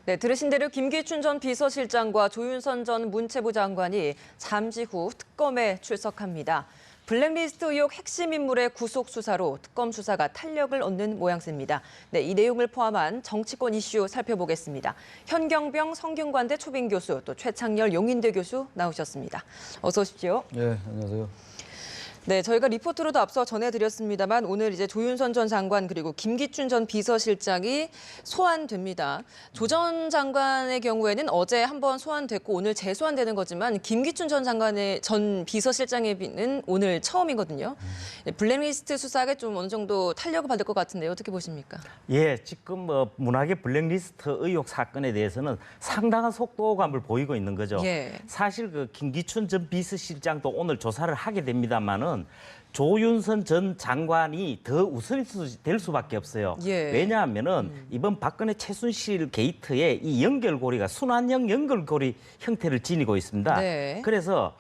네, 들으신 대로 김기춘 전 비서실장과 조윤선 전 문체부 장관이 잠시 후 특검에 출석합니다. 블랙리스트 의혹 핵심 인물의 구속 수사로 특검 수사가 탄력을 얻는 모양새입니다. 네, 이 내용을 포함한 정치권 이슈 살펴보겠습니다. 현경병 성균관대 초빙 교수, 또 최창렬 용인대 교수 나오셨습니다. 어서 오십시오. 네, 안녕하세요. 네, 저희가 리포트로도 앞서 전해드렸습니다만 오늘 이제 조윤선 전 장관 그리고 김기춘 전 비서실장이 소환됩니다. 조 전 장관의 경우에는 어제 한번 소환됐고 오늘 재소환되는 거지만 김기춘 전 장관의 전 비서실장에는 오늘 처음이거든요. 블랙리스트 수사가 좀 어느 정도 탄력을 받을 것 같은데요. 어떻게 보십니까? 예, 지금 문학의 블랙리스트 의혹 사건에 대해서는 상당한 속도감을 보이고 있는 거죠. 예. 사실 그 김기춘 전 비서실장도 오늘 조사를 하게 됩니다만은 조윤선 전 장관이 더 우선이 될 수밖에 없어요. 예. 왜냐하면은 이번 박근혜 최순실 게이트의 이 연결고리가 순환형 연결고리 형태를 지니고 있습니다. 네. 그래서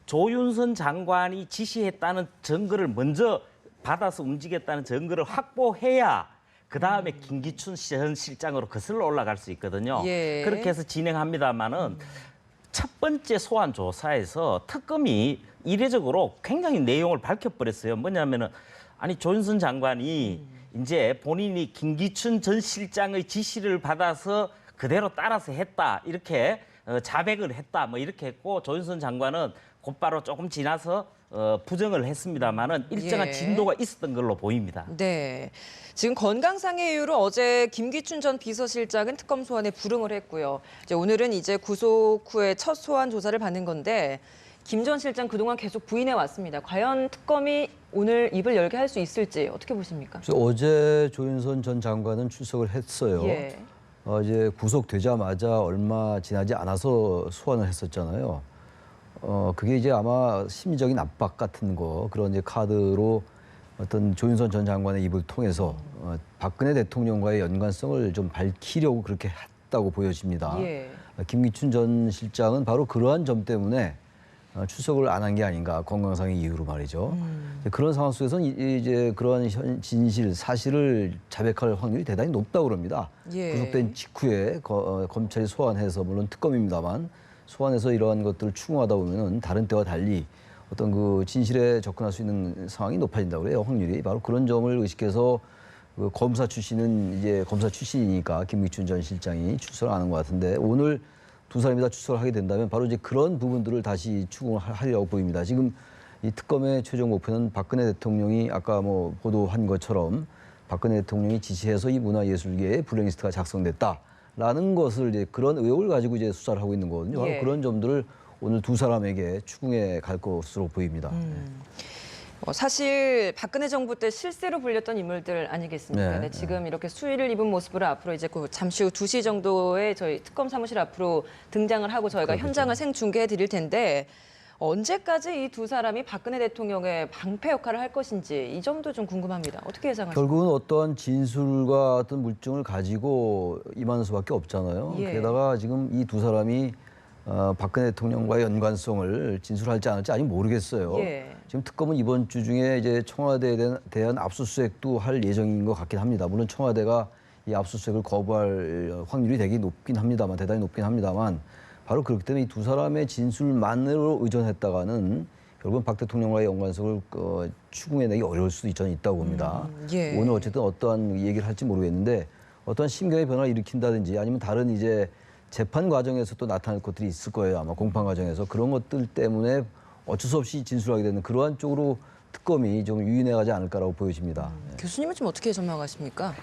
조윤선 장관이 지시했다는 증거를 먼저 받아서 움직였다는 증거를 확보해야 그다음에 김기춘 전 실장으로 거슬러 올라갈 수 있거든요. 예. 그렇게 해서 진행합니다마는 첫 번째 소환 조사에서 특검이 이례적으로 굉장히 내용을 밝혀버렸어요. 뭐냐면은 아니 조윤선 장관이 이제 본인이 김기춘 전 실장의 지시를 받아서 그대로 따라서 했다 이렇게 자백을 했다 뭐 이렇게 했고 조윤선 장관은 곧바로 조금 지나서 부정을 했습니다마는 일정한 예. 진도가 있었던 걸로 보입니다. 네. 지금 건강상의 이유로 어제 김기춘 전 비서실장은 특검 소환에 불응을 했고요. 이제 오늘은 이제 구속 후에 첫 소환 조사를 받는 건데 김 전 실장 그동안 계속 부인해 왔습니다. 과연 특검이 오늘 입을 열게 할 수 있을지 어떻게 보십니까? 어제 조윤선 전 장관은 출석을 했어요. 예. 이제 구속되자마자 얼마 지나지 않아서 소환을 했었잖아요. 그게 이제 아마 심리적인 압박 같은 거 그런 이제 카드로 어떤 조윤선 전 장관의 입을 통해서 박근혜 대통령과의 연관성을 좀 밝히려고 그렇게 했다고 보여집니다. 예. 김기춘 전 실장은 바로 그러한 점 때문에 출석을 안 한 게 아닌가, 건강상의 이유로 말이죠. 그런 상황 속에서는 이제 그러한 진실, 사실을 자백할 확률이 대단히 높다고 그럽니다. 예. 구속된 직후에 검찰이 소환해서, 물론 특검입니다만, 소환해서 이러한 것들을 추궁하다 보면은 다른 때와 달리 어떤 그 진실에 접근할 수 있는 상황이 높아진다고 그래요, 확률이. 바로 그런 점을 의식해서 그 검사 출신은 이제 검사 출신이니까 김기춘 전 실장이 출석을 안 한 것 같은데 오늘 두 사람이 다 출석을 하게 된다면 바로 이제 그런 부분들을 다시 추궁을 하리라고 보입니다. 지금 이 특검의 최종 목표는 박근혜 대통령이 아까 뭐 보도한 것처럼 박근혜 대통령이 지시해서 이 문화예술계의 블랙리스트가 작성됐다라는 것을 이제 그런 의혹을 가지고 이제 수사를 하고 있는 거거든요. 바로 예. 그런 점들을 오늘 두 사람에게 추궁해 갈 것으로 보입니다. 사실 박근혜 정부 때 실세로 불렸던 인물들 아니겠습니까? 네, 네, 지금 이렇게 수의를 입은 모습으로 앞으로 이제 잠시 후 2시 정도에 저희 특검 사무실 앞으로 등장을 하고 저희가 그렇죠. 현장을 생중계해 드릴 텐데 언제까지 이 두 사람이 박근혜 대통령의 방패 역할을 할 것인지 이 점도 좀 궁금합니다. 어떻게 예상하십니까? 결국은 어떠한 진술과 어떤 물증을 가지고 임하는 수밖에 없잖아요. 예. 게다가 지금 이 두 사람이 박근혜 대통령과의 연관성을 진술할지 않을지 아직 모르겠어요. 예. 지금 특검은 이번 주 중에 이제 청와대에 대한 압수수색도 할 예정인 것 같긴 합니다. 물론 청와대가 이 압수수색을 거부할 확률이 되게 높긴 합니다만, 대단히 높긴 합니다만, 바로 그렇기 때문에 이 두 사람의 진술만으로 의존했다가는 결국은 박 대통령과의 연관성을 추궁해내기 어려울 수도 있다고 봅니다. 예. 오늘 어쨌든 어떠한 얘기를 할지 모르겠는데 어떠한 심경의 변화를 일으킨다든지 아니면 다른 이제 재판 과정에서 또 나타날 것들이 있을 거예요. 아마 공판 과정에서 그런 것들 때문에 어쩔 수 없이 진술하게 되는 그러한 쪽으로 특검이 좀 유인해가지 않을까라고 보여집니다. 교수님은 좀 어떻게 전망하십니까?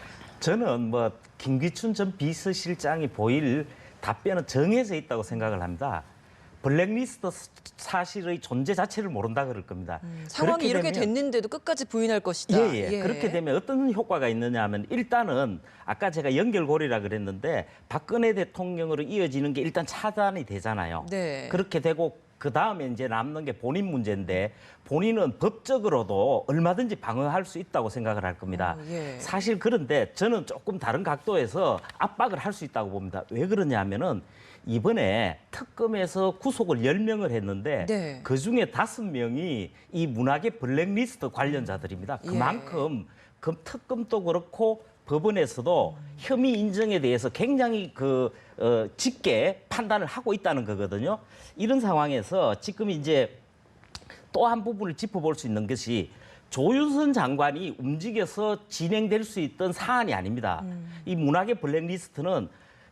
저는 뭐 김기춘 전 비서실장이 보일 답변은 정해져 있다고 생각을 합니다. 블랙리스트 사실의 존재 자체를 모른다 그럴 겁니다. 상황이 그렇게 이렇게 되면 됐는데도 끝까지 부인할 것이다. 예. 그렇게 되면 어떤 효과가 있느냐 하면 일단은 아까 제가 연결고리라 그랬는데 박근혜 대통령으로 이어지는 게 일단 차단이 되잖아요. 네. 그렇게 되고 그다음에 이제 남는 게 본인 문제인데 본인은 법적으로도 얼마든지 방어할 수 있다고 생각을 할 겁니다. 예. 사실 그런데 저는 조금 다른 각도에서 압박을 할 수 있다고 봅니다. 왜 그러냐 하면은 이번에 특검에서 구속을 10명을 했는데 네. 그중에 5명이 이 문학의 블랙리스트 관련자들입니다. 예. 그만큼 그 특검도 그렇고 법원에서도 혐의 인정에 대해서 굉장히 짙게 판단을 하고 있다는 거거든요. 이런 상황에서 지금 이제 또 한 부분을 짚어볼 수 있는 것이 조윤선 장관이 움직여서 진행될 수 있던 사안이 아닙니다. 이 문학의 블랙리스트는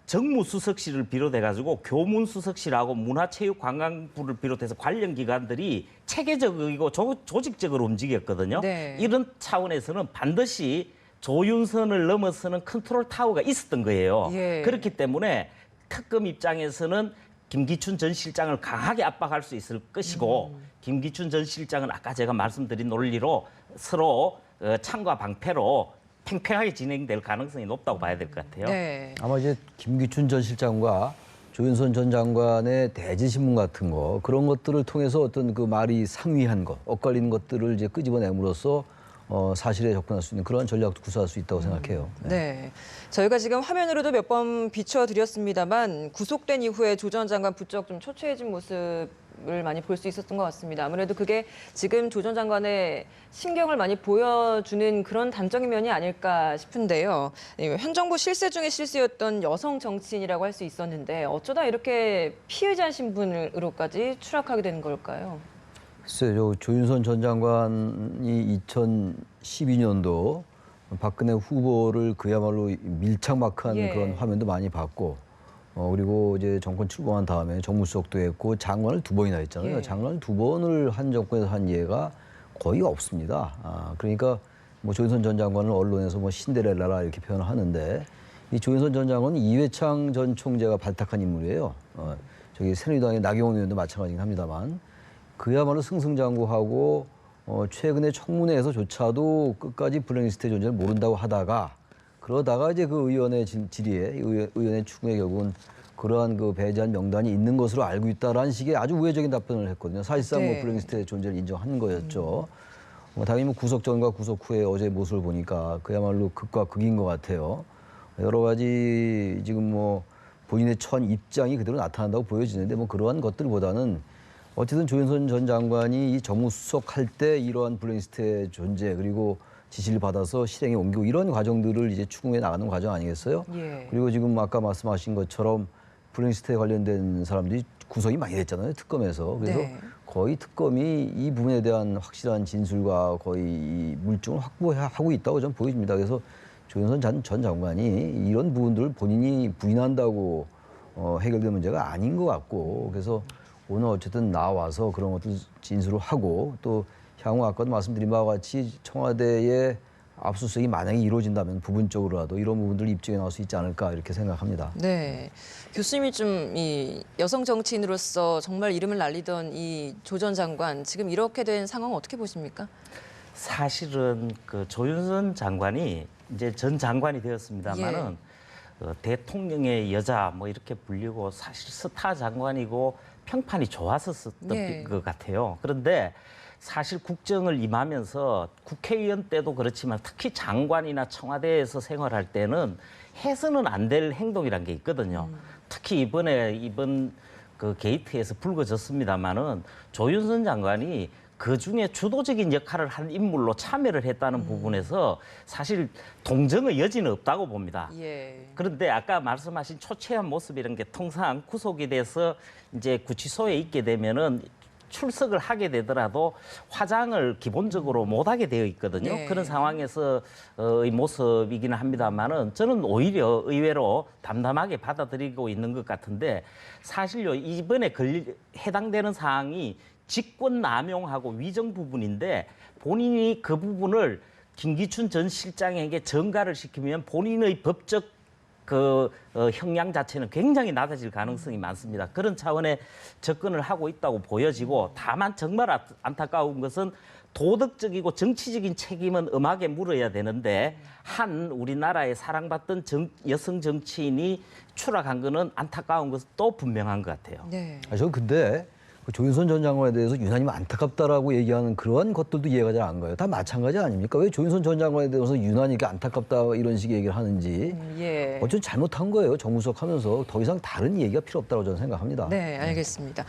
정무수석실을 비롯해가지고 교문수석실하고 문화체육관광부를 비롯해서 관련 기관들이 체계적이고 조직적으로 움직였거든요. 네. 이런 차원에서는 반드시 조윤선을 넘어서는 컨트롤 타워가 있었던 거예요. 예. 그렇기 때문에 특검 입장에서는 김기춘 전 실장을 강하게 압박할 수 있을 것이고 김기춘 전 실장은 아까 제가 말씀드린 논리로 서로 창과 방패로 팽팽하게 진행될 가능성이 높다고 봐야 될 것 같아요. 네. 아마 이제 김기춘 전 실장과 조윤선 전 장관의 대지신문 같은 거 그런 것들을 통해서 어떤 그 말이 상위한 것, 엇갈리는 것들을 이제 끄집어냄으로써 사실에 접근할 수 있는 그런 전략도 구사할 수 있다고 생각해요. 네. 저희가 지금 화면으로도 몇 번 비춰드렸습니다만 구속된 이후에 조 전 장관 부쩍 좀 초췌해진 모습을 많이 볼 수 있었던 것 같습니다. 아무래도 그게 지금 조 전 장관의 신경을 많이 보여주는 그런 단적인 면이 아닐까 싶은데요. 현 정부 실세 중에 실세였던 여성 정치인이라고 할 수 있었는데 어쩌다 이렇게 피해자 신분으로까지 추락하게 되는 걸까요? 글쎄요, 조윤선 전 장관이 2012년도 박근혜 후보를 그야말로 밀착 마크한 예. 그런 화면도 많이 봤고, 그리고 이제 정권 출범한 다음에 정무수석도 했고 장관을 2번이나 했잖아요. 예. 장관을 2번을 한 정권에서 한 예가 거의 없습니다. 그러니까 뭐 조윤선 전 장관을 언론에서 뭐 신데렐라라 이렇게 표현을 하는데 이 조윤선 전 장관은 이회창 전 총재가 발탁한 인물이에요. 저기 새누리당의 나경원 의원도 마찬가지긴 합니다만. 그야말로 승승장구하고 최근에 청문회에서조차도 끝까지 블랙리스트의 존재를 모른다고 하다가 그러다가 이제 그 의원의 질의에 의원의 추궁에 결국은 그러한 그 배제한 명단이 있는 것으로 알고 있다라는 식의 아주 우회적인 답변을 했거든요. 사실상 네. 뭐 블랙리스트의 존재를 인정한 거였죠. 당연히 뭐 구속 전과 구속 후에 어제 모습을 보니까 그야말로 극과 극인 것 같아요. 여러 가지 지금 뭐 본인의 처한 입장이 그대로 나타난다고 보여지는데 뭐 그러한 것들보다는 어쨌든 조윤선 전 장관이 이 정무수석 할 때 이러한 블랙리스트의 존재 그리고 지시를 받아서 실행에 옮기고 이런 과정들을 이제 추궁해 나가는 과정 아니겠어요? 예. 그리고 지금 아까 말씀하신 것처럼 블랙리스트에 관련된 사람들이 구성이 많이 됐잖아요, 특검에서. 그래서 네. 거의 특검이 이 부분에 대한 확실한 진술과 거의 이 물증을 확보하고 있다고 저는 보여집니다. 그래서 조윤선 전 장관이 이런 부분들을 본인이 부인한다고 해결될 문제가 아닌 것 같고 그래서 오늘 어쨌든 나와서 그런 것들 진술을 하고 또 향후 아까도 말씀드린 바와 같이 청와대의 압수수색이 만약에 이루어진다면 부분적으로라도 이런 부분들을 입증해 나올 수 있지 않을까 이렇게 생각합니다. 네. 교수님이 좀 이 여성 정치인으로서 정말 이름을 날리던 이 조 전 장관 지금 이렇게 된 상황 어떻게 보십니까? 사실은 그 조윤선 장관이 이제 전 장관이 되었습니다만은 대통령의 여자 뭐 이렇게 불리고 사실 스타 장관이고 평판이 좋았었던 네. 것 같아요. 그런데 사실 국정을 임하면서 국회의원 때도 그렇지만 특히 장관이나 청와대에서 생활할 때는 해서는 안 될 행동이란 게 있거든요. 특히 이번 그 게이트에서 불거졌습니다마는 조윤선 장관이 그 중에 주도적인 역할을 한 인물로 참여를 했다는 부분에서 사실 동정의 여지는 없다고 봅니다. 예. 그런데 아까 말씀하신 초췌한 모습 이런 게 통상 구속이 돼서 이제 구치소에 있게 되면은 출석을 하게 되더라도 화장을 기본적으로 못하게 되어 있거든요. 네. 그런 상황에서의 모습이기는 합니다만은 저는 오히려 의외로 담담하게 받아들이고 있는 것 같은데 사실요 이번에 해당되는 사항이 직권 남용하고 위정 부분인데 본인이 그 부분을 김기춘 전 실장에게 전가를 시키면 본인의 법적 형량 자체는 굉장히 낮아질 가능성이 많습니다. 그런 차원의 접근을 하고 있다고 보여지고 다만 정말 안타까운 것은 도덕적이고 정치적인 책임은 엄하게 물어야 되는데 한 우리나라의 사랑받던 여성 정치인이 추락한 것은 안타까운 것은 또 분명한 것 같아요. 네. 저는 근데 그 조윤선 전 장관에 대해서 유난히 안타깝다라고 얘기하는 그런 것들도 이해가 잘 안 가요. 다 마찬가지 아닙니까? 왜 조윤선 전 장관에 대해서 유난히 이렇게 안타깝다 이런 식의 얘기를 하는지 예. 어쨌든 잘못한 거예요. 정무수석 하면서 더 이상 다른 얘기가 필요 없다고 저는 생각합니다. 네, 알겠습니다.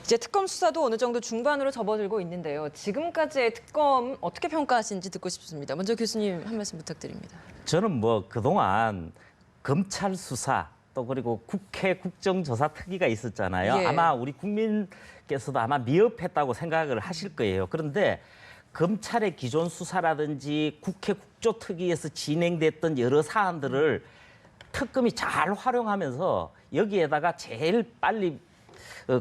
이제 특검 수사도 어느 정도 중반으로 접어들고 있는데요. 지금까지의 특검 어떻게 평가하시는지 듣고 싶습니다. 먼저 교수님 한 말씀 부탁드립니다. 저는 뭐 그동안 검찰 수사 또 그리고 국회 국정조사 특위가 있었잖아요. 예. 아마 우리 국민께서도 아마 미흡했다고 생각을 하실 거예요. 그런데 검찰의 기존 수사라든지 국회 국조특위에서 진행됐던 여러 사안들을 특검이 잘 활용하면서 여기에다가 제일 빨리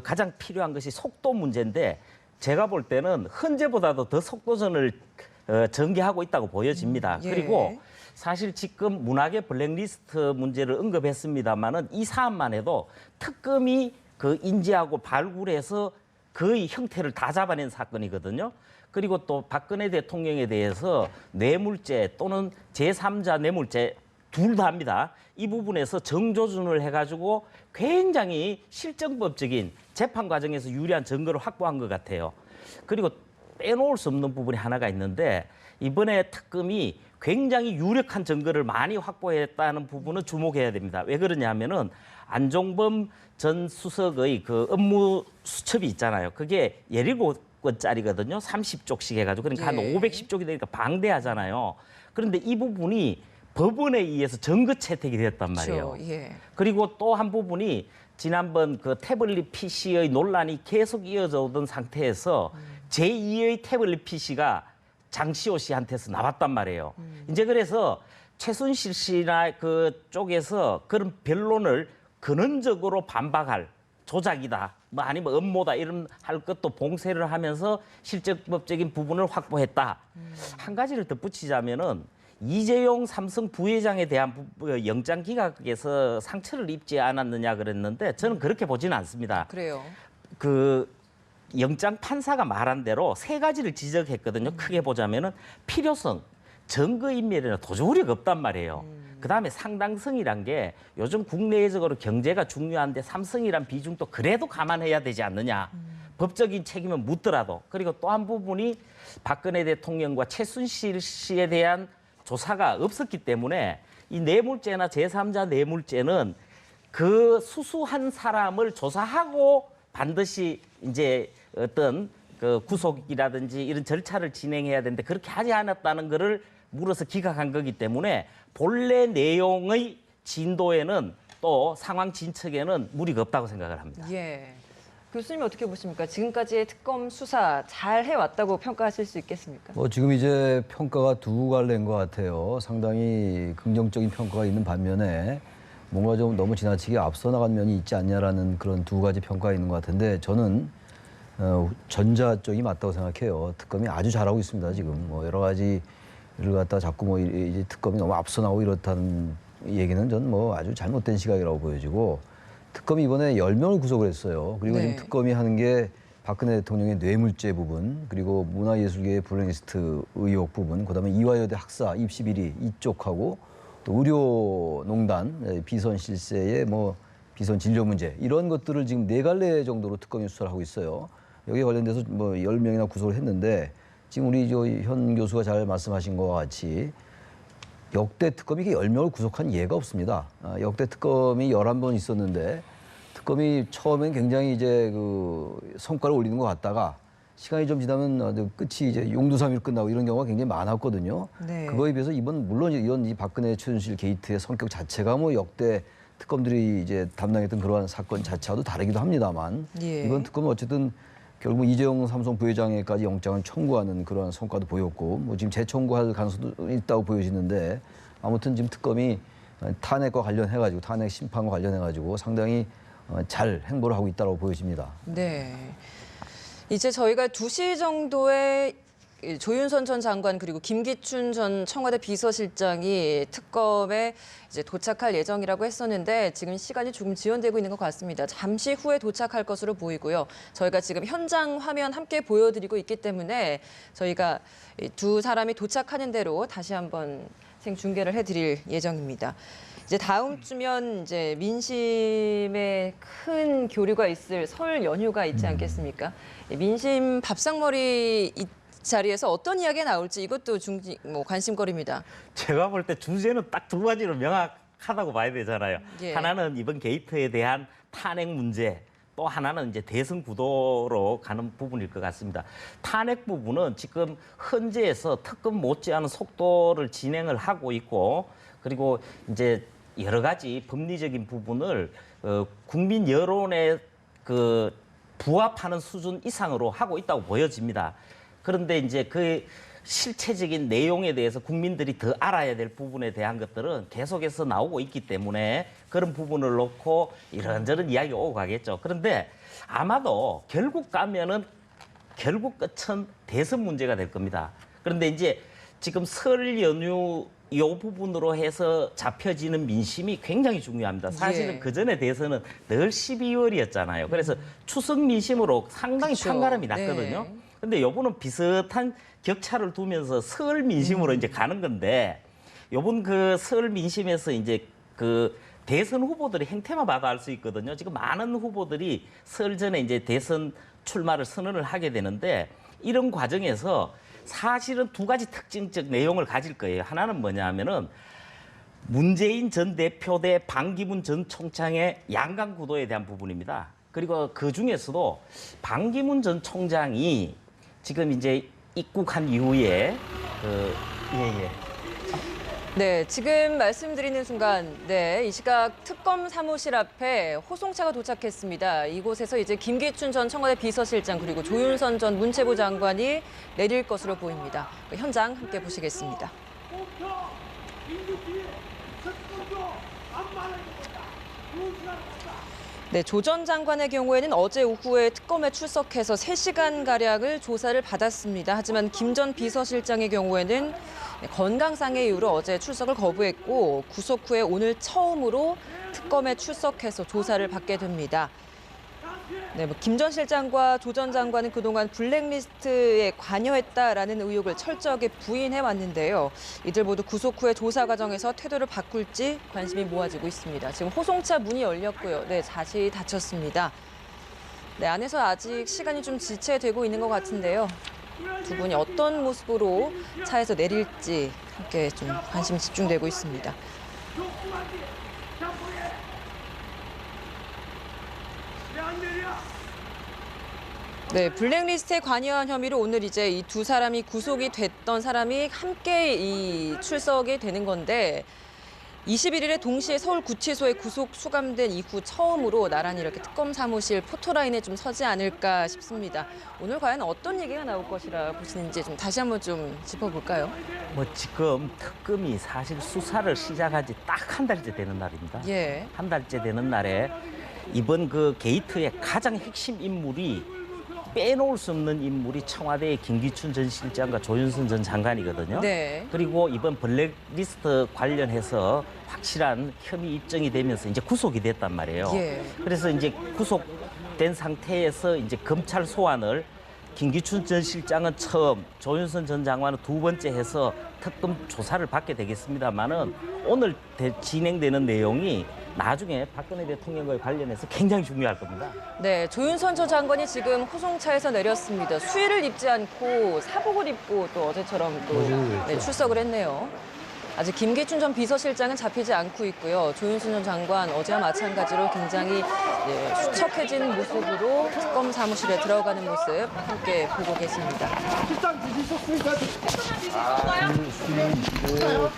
가장 필요한 것이 속도 문제인데 제가 볼 때는 헌재보다도 더 속도전을 전개하고 있다고 보여집니다. 예. 그리고 사실 지금 문학의 블랙리스트 문제를 언급했습니다마는 이 사안만 해도 특검이 그 인지하고 발굴해서 거의 형태를 다 잡아낸 사건이거든요. 그리고 또 박근혜 대통령에 대해서 뇌물죄 또는 제3자 뇌물죄 둘 다 합니다. 이 부분에서 정조준을 해가지고 굉장히 실정법적인 재판 과정에서 유리한 증거를 확보한 것 같아요. 그리고 빼놓을 수 없는 부분이 하나가 있는데 이번에 특검이 굉장히 유력한 증거를 많이 확보했다는 부분은 주목해야 됩니다. 왜 그러냐면은 안종범 전 수석의 그 업무 수첩이 있잖아요. 그게 17권짜리거든요. 30쪽씩 해가지고 그러니까 한 예. 510쪽이 되니까 방대하잖아요. 그런데 이 부분이 법원에 의해서 증거 채택이 됐단 말이에요. 그렇죠. 예. 그리고 또 한 부분이 지난번 그 태블릿 PC의 논란이 계속 이어져 오던 상태에서 제2의 태블릿 PC가 장시호 씨한테서 나왔단 말이에요. 이제 그래서 최순실 씨나 그 쪽에서 그런 변론을 근원적으로 반박할 조작이다, 뭐 아니면 음모다 이런 할 것도 봉쇄를 하면서 실질법적인 부분을 확보했다. 한 가지를 덧붙이자면은 이재용 삼성 부회장에 대한 영장 기각에서 상처를 입지 않았느냐 그랬는데 저는 그렇게 보지는 않습니다. 그래요. 그 영장 판사가 말한 대로 세 가지를 지적했거든요. 크게 보자면은 필요성, 증거인멸에는 도저히 우려가 없단 말이에요. 그다음에 상당성이란 게 요즘 국내적으로 경제가 중요한데 삼성이란 비중도 그래도 감안해야 되지 않느냐. 법적인 책임은 묻더라도. 그리고 또 한 부분이 박근혜 대통령과 최순실 씨에 대한 조사가 없었기 때문에 이 뇌물죄나 제3자 뇌물죄는 그 수수한 사람을 조사하고 반드시 이제 어떤 그 구속이라든지 이런 절차를 진행해야 되는데 그렇게 하지 않았다는 거를 물어서 기각한 거기 때문에 본래 내용의 진도에는 또 상황 진척에는 무리가 없다고 생각을 합니다. 예. 교수님 어떻게 보십니까? 지금까지의 특검 수사 잘 해왔다고 평가하실 수 있겠습니까? 뭐 지금 이제 평가가 두 갈래인 것 같아요. 상당히 긍정적인 평가가 있는 반면에 뭔가 좀 너무 지나치게 앞서 나간 면이 있지 않냐라는 그런 두 가지 평가가 있는 것 같은데 저는 전자 쪽이 맞다고 생각해요. 특검이 아주 잘하고 있습니다. 지금 뭐 여러 가지를 갖다 자꾸 뭐 이제 특검이 너무 앞서 나오고 이렇다는 얘기는 전 뭐 아주 잘못된 시각이라고 보여지고 특검이 이번에 10명을 구속을 했어요. 그리고 네. 지금 특검이 하는 게 박근혜 대통령의 뇌물죄 부분, 그리고 문화예술계의 블랙리스트 의혹 부분, 그다음에 이화여대 학사 입시 비리 이쪽하고 또 의료농단 비선 실세의 뭐 비선 진료 문제 이런 것들을 지금 4갈래 정도로 특검이 수사를 하고 있어요. 여기에 관련돼서 뭐 10명이나 구속을 했는데 지금 우리 현 교수가 잘 말씀하신 것과 같이 역대 특검이 10명을 구속한 예가 없습니다. 역대 특검이 11번 있었는데 특검이 처음엔 굉장히 이제 그 성과를 올리는 것 같다가 시간이 좀 지나면 끝이 이제 용두사미로 끝나고 이런 경우가 굉장히 많았거든요. 네. 그거에 비해서 이번 물론 이런 이 박근혜 최순실 게이트의 성격 자체가 뭐 역대 특검들이 이제 담당했던 그러한 사건 자체와도 다르기도 합니다만 예. 이번 특검은 어쨌든 결국 이재용 삼성 부회장에까지 영장을 청구하는 그러한 성과도 보였고 뭐 지금 재청구할 가능성도 있다고 보여지는데 아무튼 지금 특검이 탄핵과 관련해가지고 탄핵 심판과 관련해가지고 상당히 잘 행보를 하고 있다고 보여집니다. 네. 이제 저희가 2시 정도에 조윤선 전 장관 그리고 김기춘 전 청와대 비서실장이 특검에 이제 도착할 예정이라고 했었는데 지금 시간이 조금 지연되고 있는 것 같습니다. 잠시 후에 도착할 것으로 보이고요. 저희가 지금 현장 화면 함께 보여드리고 있기 때문에 저희가 두 사람이 도착하는 대로 다시 한번 생중계를 해드릴 예정입니다. 이제 다음 주면 이제 민심에 큰 교류가 있을 설 연휴가 있지 않겠습니까? 민심 밥상머리 이 자리에서 어떤 이야기가 나올지 이것도 관심거리입니다. 제가 볼 때 주제는 딱 두 가지로 명확하다고 봐야 되잖아요. 예. 하나는 이번 게이트에 대한 탄핵 문제, 또 하나는 이제 대선 구도로 가는 부분일 것 같습니다. 탄핵 부분은 지금 헌재에서 특검 못지않은 속도를 진행을 하고 있고, 그리고 이제 여러 가지 법리적인 부분을 국민 여론에 부합하는 수준 이상으로 하고 있다고 보여집니다. 그런데 이제 그 실체적인 내용에 대해서 국민들이 더 알아야 될 부분에 대한 것들은 계속해서 나오고 있기 때문에 그런 부분을 놓고 이런저런 이야기가 오고 가겠죠. 그런데 아마도 결국 가면은 결국 끝은 대선 문제가 될 겁니다. 그런데 이제 지금 설 연휴 이 부분으로 해서 잡혀지는 민심이 굉장히 중요합니다. 사실은 예. 그 전에 대해서는 늘 12월이었잖아요. 그래서 추석 민심으로 상당히 그쵸. 판가름이 났거든요. 네. 근데 요번은 비슷한 격차를 두면서 설 민심으로 이제 가는 건데, 요번 그 설 민심에서 이제 그 대선 후보들의 행태만 봐도 알 수 있거든요. 지금 많은 후보들이 설 전에 이제 대선 출마를 선언을 하게 되는데, 이런 과정에서 사실은 두 가지 특징적 내용을 가질 거예요. 하나는 뭐냐 하면은 문재인 전 대표 대 반기문 전 총장의 양강 구도에 대한 부분입니다. 그리고 그 중에서도 반기문 전 총장이 지금 이제 입국한 이후에 네, 지금 말씀드리는 순간, 네, 이 시각 특검 사무실 앞에 호송차가 도착했습니다. 이곳에서 이제 김기춘 전 청와대 비서실장 그리고 조윤선 전 문체부 장관이 내릴 것으로 보입니다. 그 현장 함께 보시겠습니다. 네, 조 전 장관의 경우에는 어제 오후에 특검에 출석해서 3시간가량을 조사를 받았습니다. 하지만 김 전 비서실장의 경우에는 건강상의 이유로 어제 출석을 거부했고 구속 후에 오늘 처음으로 특검에 출석해서 조사를 받게 됩니다. 네, 김 전 실장과 조 전 장관은 그동안 블랙리스트에 관여했다라는 의혹을 철저하게 부인해 왔는데요. 이들 모두 구속 후에 조사 과정에서 태도를 바꿀지 관심이 모아지고 있습니다. 지금 호송차 문이 열렸고요. 네, 자세히 닫혔습니다. 네, 안에서 아직 시간이 좀 지체되고 있는 것 같은데요. 두 분이 어떤 모습으로 차에서 내릴지 함께 좀 관심이 집중되고 있습니다. 네, 블랙리스트에 관여한 혐의로 오늘 이제 이 두 사람이 구속이 됐던 사람이 함께 이 출석이 되는 건데 21일에 동시에 서울구치소에 구속 수감된 이후 처음으로 나란히 이렇게 특검 사무실 포토라인에 좀 서지 않을까 싶습니다. 오늘 과연 어떤 얘기가 나올 것이라 보시는지 좀 다시 한번 좀 짚어볼까요? 뭐 지금 특검이 사실 수사를 시작하지 딱 한 달째 되는 날입니다. 예. 한 달째 되는 날에 이번 그 게이트의 가장 핵심 인물이 빼놓을 수 없는 인물이 청와대의 김기춘 전 실장과 조윤선 전 장관이거든요. 네. 그리고 이번 블랙리스트 관련해서 확실한 혐의 입증이 되면서 이제 구속이 됐단 말이에요. 예. 그래서 이제 구속된 상태에서 이제 검찰 소환을 김기춘 전 실장은 처음, 조윤선 전 장관은 두 번째 해서 특검 조사를 받게 되겠습니다만은 오늘 진행되는 내용이 나중에 박근혜 대통령과 관련해서 굉장히 중요할 겁니다. 네, 조윤선 전 장관이 지금 호송차에서 내렸습니다. 수의를 입지 않고 사복을 입고 또 어제처럼 또 네, 출석을 했네요. 아직 김기춘 전 비서실장은 잡히지 않고 있고요. 조윤선 전 장관 어제와 마찬가지로 굉장히 수척해진 모습으로 특검 사무실에 들어가는 모습 함께 보고 계십니다. 수입이 있고,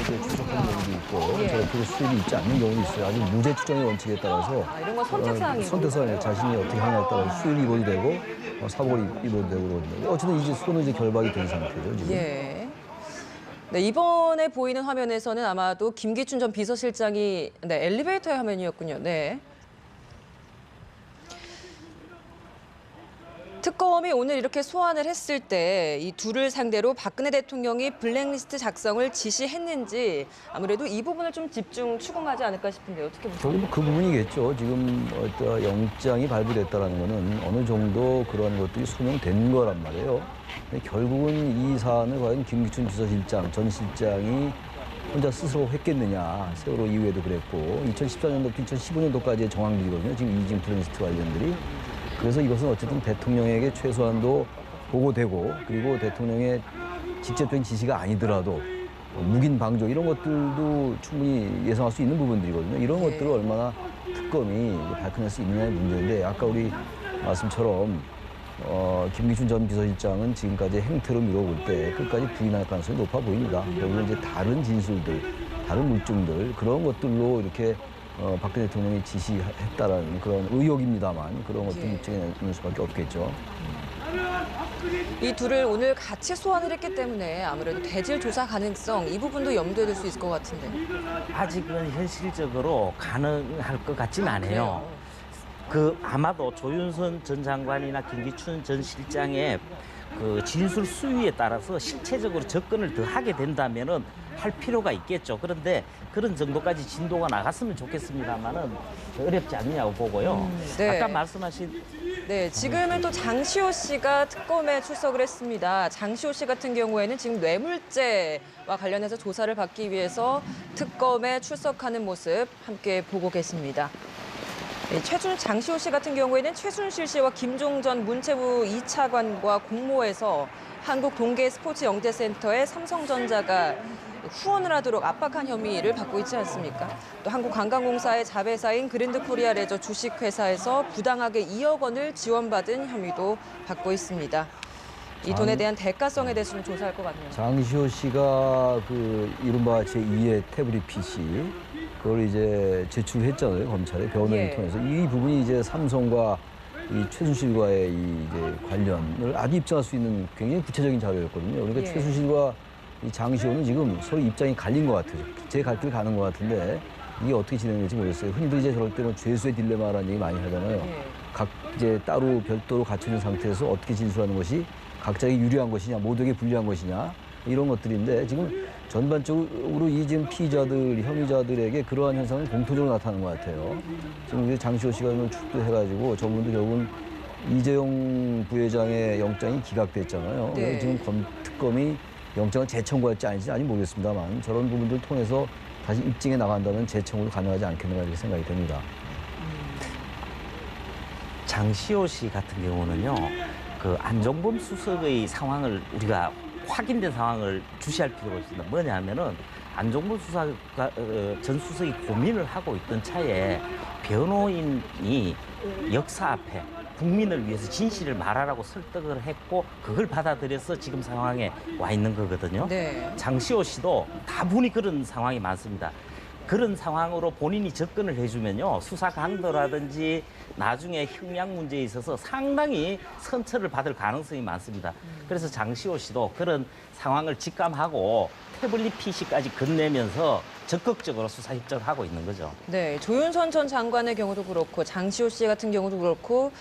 그에 추적하는 경우도 있고, 저렇게 수입이 있지 않는 경우도 있어요. 아직 무죄 추정의 원칙에 따라서 이런 건 선택사항이고. 선택사항이 자신이 어떻게 하냐에 따라서 수입이 입어도 되고, 사복을 입어도 되고 그러는데 어쨌든 이제 손은 이제 결박이 된 상태죠, 지금. 예. 네, 이번에 보이는 화면에서는 아마도 김기춘 전 비서실장이 엘리베이터의 화면이었군요. 네. 특검이 오늘 이렇게 소환을 했을 때 이 둘을 상대로 박근혜 대통령이 블랙리스트 작성을 지시했는지 아무래도 이 부분을 좀 집중 추궁하지 않을까 싶은데 어떻게 보세요? 결국 그 부분이겠죠. 지금 영장이 발부됐다는 거는 어느 정도 그런 것들이 소명된 거란 말이에요. 근데 결국은 이 사안을 과연 김기춘 비서실장, 전 실장이 혼자 스스로 했겠느냐. 세월호 이후에도 그랬고 2014년도부터 2015년도까지의 정황들이거든요. 지금 이진 블랙리스트 관련들이. 그래서 이것은 어쨌든 대통령에게 최소한도 보고되고 그리고 대통령의 직접적인 지시가 아니더라도 묵인 방조 이런 것들도 충분히 예상할 수 있는 부분들이거든요. 이런 것들을 얼마나 특검이 밝혀낼 수 있느냐의 문제인데 아까 우리 말씀처럼 김기춘 전 비서실장은 지금까지 행태로 미뤄볼 때 끝까지 부인할 가능성이 높아 보입니다. 결국은 이제 다른 진술들, 다른 물증들 그런 것들로 이렇게 박근혜 대통령이 지시했다라는 그런 의혹입니다만 그런 것들 입증해낼 수밖에 없겠죠. 이 둘을 오늘 같이 소환을 했기 때문에 아무래도 대질 조사 가능성 이 부분도 염두에 둘 수 있을 것 같은데. 아직은 현실적으로 가능할 것 같진 않아요. 그래요. 아마도 조윤선 전 장관이나 김기춘 전 실장의 그 진술 수위에 따라서 실체적으로 접근을 더 하게 된다면은 할 필요가 있겠죠. 그런데 그런 정도까지 진도가 나갔으면 좋겠습니다만은 어렵지 않냐고 보고요. 네. 아까 말씀하신 네, 지금은 또 장시호 씨가 특검에 출석을 했습니다. 장시호 씨 같은 경우에는 지금 뇌물죄와 관련해서 조사를 받기 위해서 특검에 출석하는 모습 함께 보고 계십니다. 네, 장시호 씨 같은 경우에는 최순실 씨와 김종 전 문체부 2차관과 공모해서 한국동계스포츠영재센터에 삼성전자가 후원을 하도록 압박한 혐의를 받고 있지 않습니까? 또 한국관광공사의 자회사인 그랜드코리아 레저 주식회사에서 부당하게 2억 원을 지원받은 혐의도 받고 있습니다. 이 돈에 대한 대가성에 대해서는 조사할 것 같네요. 장시호 씨가 그 이른바 제2의 태블릿 PC 그걸 이제 제출했잖아요 검찰에 변호인을 통해서 이 부분이 이제 삼성과 이 최순실과의 이 이제 관련을 아주 입증할 수 있는 굉장히 구체적인 자료였거든요. 그러니까 최순실과 이 장시호는 지금 서로 입장이 갈린 것 같아요. 제 갈 길 가는 것 같은데 이게 어떻게 진행될지 모르겠어요. 흔히들 이제 저럴 때는 죄수의 딜레마라는 얘기 많이 하잖아요. 각 이제 따로 별도로 갇혀있는 상태에서 어떻게 진술하는 것이 각자에게 유리한 것이냐, 모두에게 불리한 것이냐 이런 것들인데 지금 전반적으로 이 지금 피의자들, 혐의자들에게 그러한 현상은 공통적으로 나타나는 것 같아요. 지금 우리 장시호 씨가 오늘 출두해가지고 저분도 결국은 이재용 부회장의 영장이 기각됐잖아요. 네. 그래서 지금 특검이 영장을 재청구할지 아닌지 아직 모르겠습니다만 저런 부분들 통해서 다시 입증해 나간다면 재청구도 가능하지 않겠는가 이렇게 생각이 됩니다. 장시호 씨 같은 경우는요, 그 안종범 수석의 상황을 우리가 확인된 상황을 주시할 필요가 있습니다. 뭐냐 하면은 안종범 전 수석이 고민을 하고 있던 차에 변호인이 역사 앞에 국민을 위해서 진실을 말하라고 설득을 했고 그걸 받아들여서 지금 상황에 와 있는 거거든요. 네. 장시호 씨도 다분히 그런 상황이 많습니다. 그런 상황으로 본인이 접근을 해주면요. 수사 강도라든지 나중에 형량 문제에 있어서 상당히 선처를 받을 가능성이 많습니다. 그래서 장시호 씨도 그런 상황을 직감하고 태블릿 PC까지 건네면서 적극적으로 수사 협조를 하고 있는 거죠. 네, 조윤선 전 장관의 경우도 그렇고 장시호 씨 같은 경우도 그렇고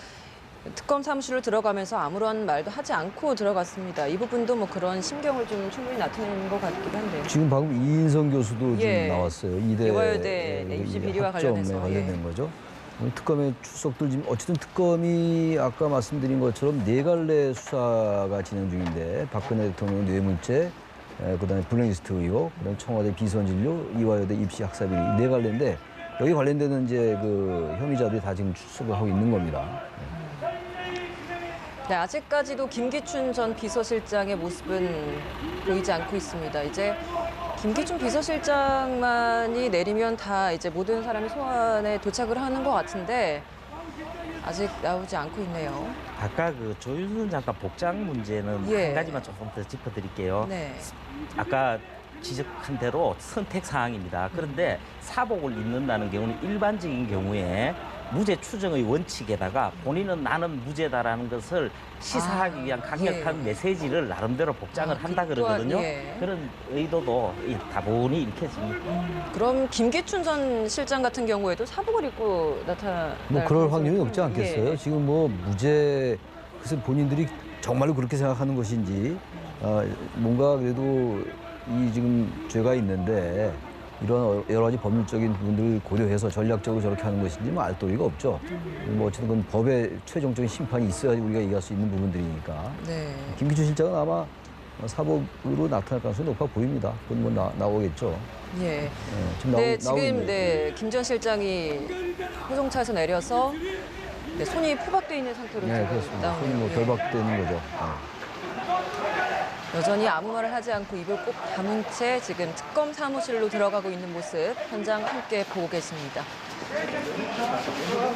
특검 사무실로 들어가면서 아무런 말도 하지 않고 들어갔습니다. 이 부분도 뭐 그런 심경을 좀 충분히 나타내는 것 같기도 한데요. 지금 방금 이인성 교수도 예. 지금 나왔어요. 이대 이화여대 입시 비리와 관련해서. 관련된 거죠. 특검의 출석들 지금 어쨌든 특검이 아까 말씀드린 것처럼 네 갈래 수사가 진행 중인데 박근혜 대통령 뇌물죄, 그다음에 블랙리스트 의혹, 그다음에 청와대 비선진료, 이화여대 입시 학사비리 네 갈래인데 여기 관련되는 이제 그 혐의자들이 다 지금 출석을 하고 있는 겁니다. 네, 아직까지도 김기춘 전 비서실장의 모습은 보이지 않고 있습니다. 이제 김기춘 비서실장만이 내리면 다 이제 모든 사람이 소환에 도착을 하는 것 같은데 아직 나오지 않고 있네요. 아까 그 조윤선 장관 복장 문제는 예. 한 가지만 조금 더 짚어드릴게요. 네. 아까 지적한 대로 선택 사항입니다. 그런데 사복을 입는다는 경우는 일반적인 경우에 무죄 추정의 원칙에다가 본인은 나는 무죄다라는 것을 시사하기 위한 강력한 메시지를 나름대로 복장을 한다 그 또한, 그러거든요. 예. 그런 의도도 다분히 읽혀집니다. 그럼 김기춘 전 실장 같은 경우에도 사복을 입고 나타날 뭐 그럴 가능성이 확률이 없지 않겠어요. 예. 지금 뭐 무죄 그래서 본인들이 정말로 그렇게 생각하는 것인지 뭔가 그래도 이 지금 죄가 있는데 이런 여러 가지 법률적인 부분들을 고려해서 전략적으로 저렇게 하는 것인지 뭐 알 도리가 없죠. 뭐 어쨌든 그건 법의 최종적인 심판이 있어야지 우리가 얘기할 수 있는 부분들이니까. 네. 김기춘 실장은 아마 사복으로 나타날 가능성이 높아 보입니다. 그건 뭐 나오겠죠. 예. 지금 네, 나오고 지금 있네요. 김 전 실장이 호송차에서 내려서 손이 포박돼 있는 상태로 네, 지금 그렇습니다. 손이 나오네요. 뭐 예. 결박되는 거죠. 여전히 아무 말을 하지 않고 입을 꼭 다문 채 지금 특검 사무실로 들어가고 있는 모습 현장 함께 보고 계십니다.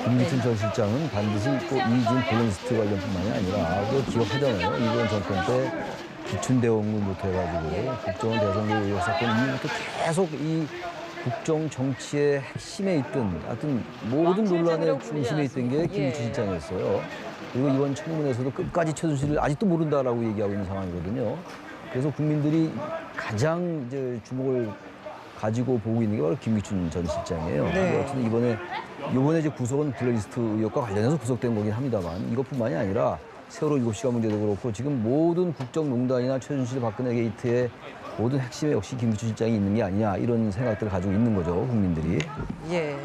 김기춘 전 실장은 반드시 꼭 이 지금 블랙리스트 관련뿐만이 아니라 그 기억하잖아요. 이번 정권 때 기춘대원군부터 해가지고 국정원 대선거 의혹 사건 이후부터 계속 이 국정 정치의 핵심에 있던 하여튼 모든 논란의 중심에 있던 게 김기춘 실장이었어요. 그리고 이번 청문회에서도 끝까지 최순실을 아직도 모른다라고 얘기하고 있는 상황이거든요. 그래서 국민들이 가장 이제 주목을 가지고 보고 있는 게 바로 김기춘 전 실장이에요. 네. 어쨌든 이번에 이제 구속은 블랙리스트 의혹과 관련해서 구속된 거긴 합니다만 이것뿐만이 아니라 세월호 7시간 문제도 그렇고 지금 모든 국정농단이나 최순실 박근혜 게이트의 모든 핵심에 역시 김기춘 실장이 있는 게 아니냐 이런 생각들을 가지고 있는 거죠, 국민들이. 예.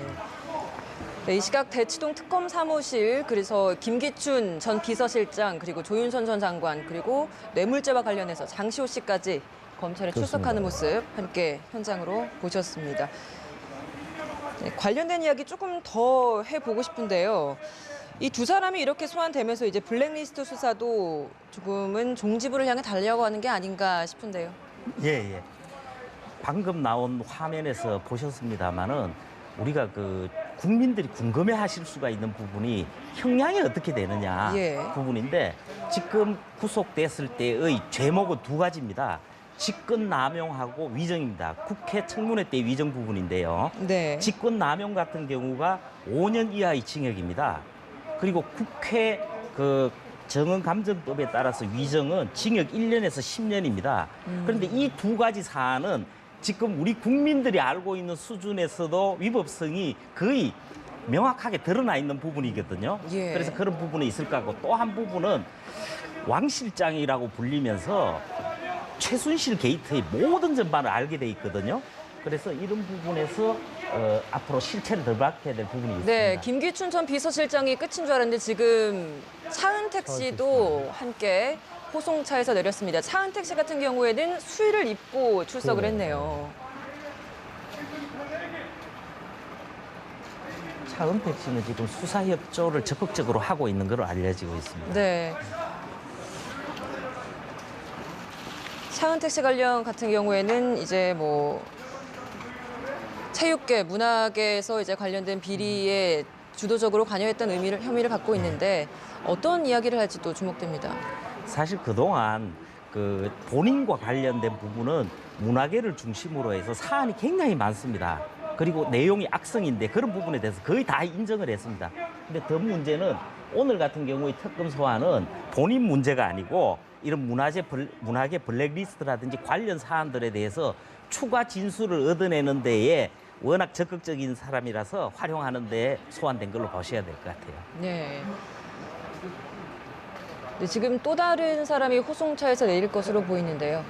네, 이 시각 대치동 특검 사무실, 그래서 김기춘 전 비서실장, 그리고 조윤선 전 장관, 그리고 뇌물죄와 관련해서 장시호 씨까지 검찰에 출석하는 모습 함께 현장으로 보셨습니다. 네, 관련된 이야기 조금 더 해보고 싶은데요. 이 두 사람이 이렇게 소환되면서 이제 블랙리스트 수사도 조금은 종지부를 향해 달려가는 게 아닌가 싶은데요. 예, 예. 방금 나온 화면에서 보셨습니다마는 우리가 그 국민들이 궁금해하실 수가 있는 부분이 형량이 어떻게 되느냐 예. 부분인데 지금 구속됐을 때의 죄목은 두 가지입니다. 직권남용하고 위정입니다. 국회 청문회 때 위정 부분인데요. 네. 직권남용 같은 경우가 5년 이하의 징역입니다. 그리고 국회 그 정언감정법에 따라서 위정은 징역 1년에서 10년입니다. 그런데 이 두 가지 사안은 지금 우리 국민들이 알고 있는 수준에서도 위법성이 거의 명확하게 드러나 있는 부분이거든요. 예. 그래서 그런 부분이 있을 거고 또 한 부분은 왕 실장이라고 불리면서 최순실 게이트의 모든 전반을 알게 돼 있거든요. 그래서 이런 부분에서 앞으로 실체를 덜 밝혀야 될 부분이 있습니다. 네, 김기춘 전 비서실장이 끝인 줄 알았는데 지금 차은택 씨도 함께 호송차에서 내렸습니다. 차은택 씨 같은 경우에는 수의를 입고 출석을 했네요. 차은택 씨는 지금 수사 협조를 적극적으로 하고 있는 걸로 알려지고 있습니다. 네. 차은택 씨 관련 같은 경우에는 이제 뭐 체육계, 문화계에서 이제 관련된 비리에 주도적으로 관여했던 혐의를 갖고 있는데 어떤 이야기를 할지도 주목됩니다. 사실 그동안 그 본인과 관련된 부분은 문화계를 중심으로 해서 사안이 굉장히 많습니다. 그리고 내용이 악성인데 그런 부분에 대해서 거의 다 인정을 했습니다. 근데 더 문제는 오늘 같은 경우의 특검 소환은 본인 문제가 아니고 이런 문화계 블랙리스트라든지 관련 사안들에 대해서 추가 진술을 얻어내는 데에 워낙 적극적인 사람이라서 활용하는 데 소환된 걸로 보셔야 될 것 같아요. 네. 네, 지금 또 다른 사람이 호송차에서 내릴 것으로 보이는데요.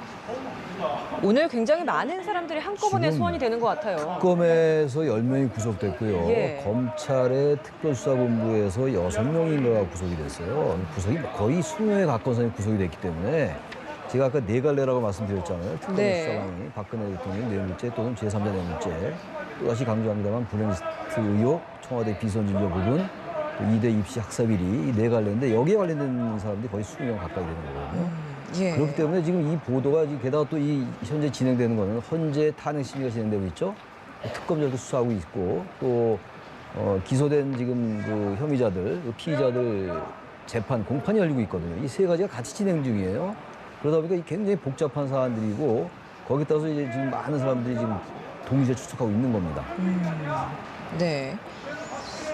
오늘 굉장히 많은 사람들이 한꺼번에 지금 소환이 되는 것 같아요. 특검에서 10명이 구속됐고요. 예. 검찰의 특별수사본부에서 6명인가가 구속이 됐어요. 구속이 거의 20명에 가까운 사람이 구속이 됐기 때문에 제가 아까 네 갈래라고 말씀드렸잖아요. 특검 네. 수사관이 박근혜 대통령 뇌물죄 또는 제3자 뇌물죄. 또다시 강조합니다만 블랙리스트 의혹, 청와대 비선진료 부분, 또 2대 입시 학사비리 이 네 갈래인데 여기에 관련된 사람들이 거의 20명 가까이 되는 거거든요. 예. 그렇기 때문에 지금 이 보도가 게다가 또 이 현재 진행되는 거는 헌재 탄핵 심리가 진행되고 있죠. 특검자도 수사하고 있고 또 기소된 지금 그 혐의자들, 그 피의자들 재판 공판이 열리고 있거든요. 이 세 가지가 같이 진행 중이에요. 그러다 보니까 굉장히 복잡한 사안들이고 거기에 따라서 이제 지금 많은 사람들이 지금 동시에 출석하고 있는 겁니다. 네.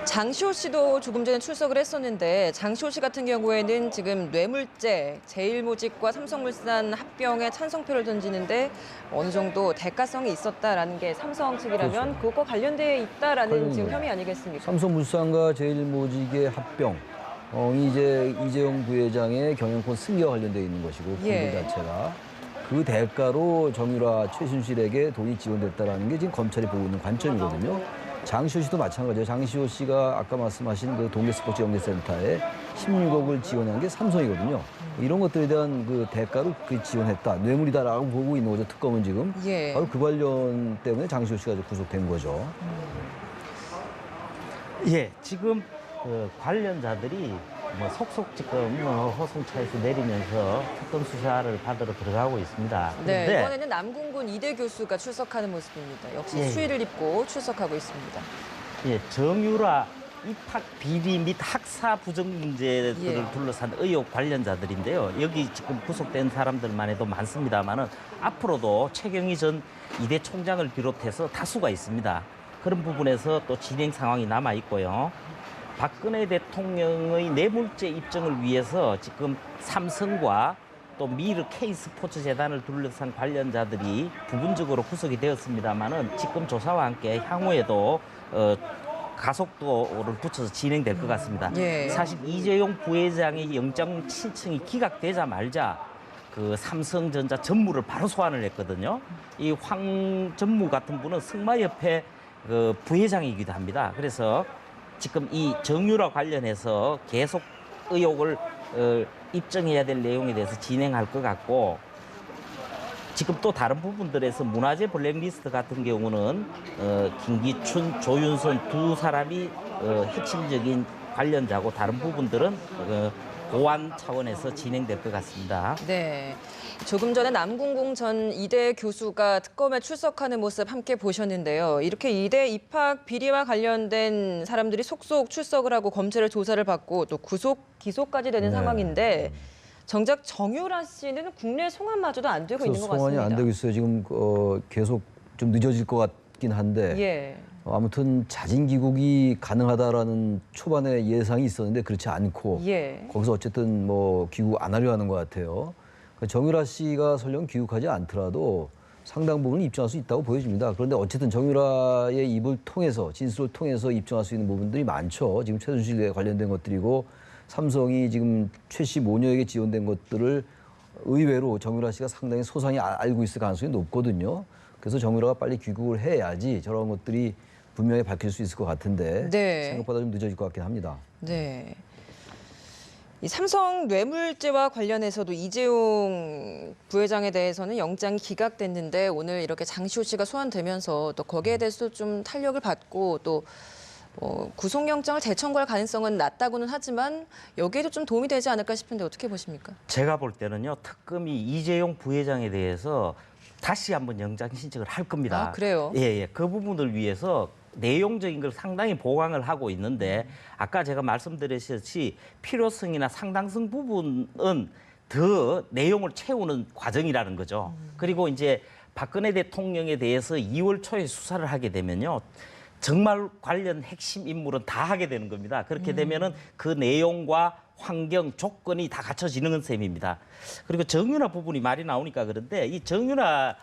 장시호 씨도 조금 전에 출석을 했었는데 장시호 씨 같은 경우에는 지금 뇌물죄, 제일모직과 삼성물산 합병에 찬성표를 던지는데 어느 정도 대가성이 있었다라는 게 삼성 측이라면 그렇죠. 그것과 관련돼 있다라는 지금 관련돼요. 혐의 아니겠습니까? 삼성물산과 제일모직의 합병, 이제 이재용 부회장의 경영권 승계와 관련돼 있는 것이고 예. 공개 자체가 그 대가로 정유라 최순실에게 돈이 지원됐다라는 게 지금 검찰이 보고 있는 관점이거든요. 장시호 씨도 마찬가지예요. 장시호 씨가 아까 말씀하신 그 동계스포츠 연계센터에 16억을 지원한 게 삼성이거든요. 이런 것들에 대한 그 대가로 그 지원했다, 뇌물이다라고 보고 있는 거죠. 특검은 지금. 예. 바로 그 관련 때문에 장시호 씨가 구속된 거죠. 예, 지금 그 관련자들이 뭐 속속 지금 호송차에서 내리면서 특검 수사를 받으러 들어가고 있습니다. 네, 그런데 이번에는 남궁군 이대 교수가 출석하는 모습입니다. 역시 예. 수의를 입고 출석하고 있습니다. 예, 정유라 입학 비리 및 학사 부정 문제들을 예. 둘러싼 의혹 관련자들인데요. 여기 지금 구속된 사람들만 해도 많습니다만은 앞으로도 최경희 전 이대 총장을 비롯해서 다수가 있습니다. 그런 부분에서 또 진행 상황이 남아 있고요. 박근혜 대통령의 뇌물죄 입증을 위해서 지금 삼성과 또 미르 K스포츠 재단을 둘러싼 관련자들이 부분적으로 구속이 되었습니다만은 지금 조사와 함께 향후에도 가속도를 붙여서 진행될 것 같습니다. 예. 사실 이재용 부회장의 영장 신청이 기각되자마자 그 삼성전자 전무를 바로 소환을 했거든요. 이 황 전무 같은 분은 승마협회 그 부회장이기도 합니다. 그래서 지금 이 정유라 관련해서 계속 의혹을 입증해야 될 내용에 대해서 진행할 것 같고, 지금 또 다른 부분들에서 문화재 블랙리스트 같은 경우는 김기춘, 조윤선 두 사람이 핵심적인 관련자고, 다른 부분들은 보완 차원에서 진행될 것 같습니다. 네. 조금 전에 남궁공 전 이대 교수가 특검에 출석하는 모습 함께 보셨는데요. 이렇게 이대 입학 비리와 관련된 사람들이 속속 출석을 하고 검찰의 조사를 받고 또 구속, 기소까지 되는 네. 상황인데 정작 정유라 씨는 국내 송환마저도 안 되고 있는 것 같습니다. 송환이 안 되고 있어요. 지금 계속 좀 늦어질 것 같긴 한데 예. 아무튼 자진 귀국이 가능하다라는 초반에 예상이 있었는데 그렇지 않고 예. 거기서 어쨌든 뭐 귀국 안 하려 하는 것 같아요. 정유라 씨가 설령 귀국하지 않더라도 상당 부분 입증할 수 있다고 보여집니다. 그런데 어쨌든 정유라의 입을 통해서, 진술을 통해서 입증할 수 있는 부분들이 많죠. 지금 최순실에 관련된 것들이고 삼성이 지금 최 씨 모녀에게 지원된 것들을 의외로 정유라 씨가 상당히 소상히 알고 있을 가능성이 높거든요. 그래서 정유라가 빨리 귀국을 해야지 저런 것들이 분명히 밝힐 수 있을 것 같은데 네. 생각보다 좀 늦어질 것 같긴 합니다. 네. 이 삼성 뇌물죄와 관련해서도 이재용 부회장에 대해서는 영장이 기각됐는데 오늘 이렇게 장시호 씨가 소환되면서 또 거기에 대해서 좀 탄력을 받고 또 구속영장을 재청구할 가능성은 낮다고는 하지만 여기에도 좀 도움이 되지 않을까 싶은데 어떻게 보십니까? 제가 볼 때는요, 특검이 이재용 부회장에 대해서 다시 한번 영장 신청을 할 겁니다. 아, 그래요? 예. 그 부분을 위해서 내용적인 걸 상당히 보강을 하고 있는데, 아까 제가 말씀드렸듯이 필요성이나 상당성 부분은 더 내용을 채우는 과정이라는 거죠. 그리고 이제 박근혜 대통령에 대해서 2월 초에 수사를 하게 되면요, 정말 관련 핵심 인물은 다 하게 되는 겁니다. 그렇게 되면은 그 내용과 환경, 조건이 다 갖춰지는 셈입니다. 그리고 정유라 부분이 말이 나오니까 그런데 이 정유라